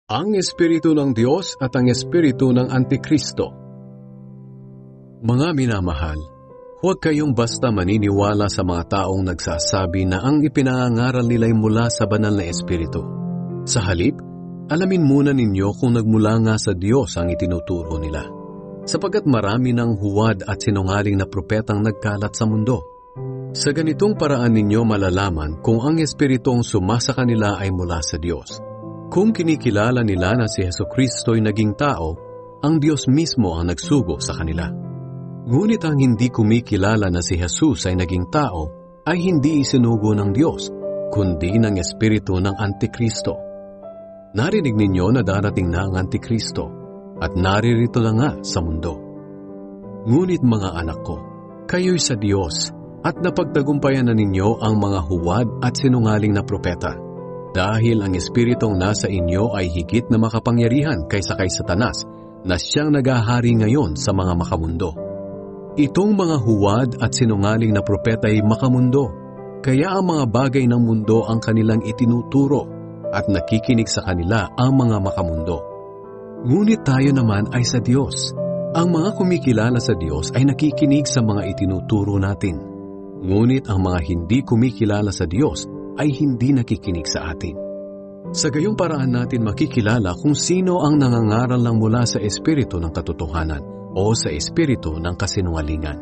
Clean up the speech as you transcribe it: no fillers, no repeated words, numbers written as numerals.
Ang Espiritu ng Diyos at ang Espiritu ng Antikristo. Mga minamahal, huwag kayong basta maniniwala sa mga taong nagsasabi na ang ipinangangaral nila'y mula sa banal na Espiritu. Sa halip, alamin muna ninyo kung nagmula nga sa Diyos ang itinuturo nila. Sapagkat marami ng huwad at sinungaling na propetang nagkalat sa mundo. Sa ganitong paraan ninyo malalaman kung ang Espiritong sumasa kanila ay mula sa Diyos. Kung kinikilala nila na si Jesucristo'y naging tao, ang Diyos mismo ang nagsugo sa kanila. Ngunit ang hindi kumikilala na si Jesus ay naging tao, ay hindi isinugo ng Diyos, kundi ng Espiritu ng Antikristo. Narinig ninyo na darating na ang Antikristo, at naririto na nga sa mundo. Ngunit mga anak ko, kayo'y sa Diyos, at napagtagumpayan na ninyo ang mga huwad at sinungaling na propeta. Dahil ang Espiritong nasa inyo ay higit na makapangyarihan kaysa kay Satanas na siyang nagahari ngayon sa mga makamundo. Itong mga huwad at sinungaling na propeta ay makamundo, kaya ang mga bagay ng mundo ang kanilang itinuturo at nakikinig sa kanila ang mga makamundo. Ngunit tayo naman ay sa Diyos. Ang mga kumikilala sa Diyos ay nakikinig sa mga itinuturo natin. Ngunit ang mga hindi kumikilala sa Diyos ay hindi nakikinig sa atin. Sa gayong paraan natin makikilala kung sino ang nangangaral lang mula sa Espiritu ng katotohanan o sa Espiritu ng kasinungalingan.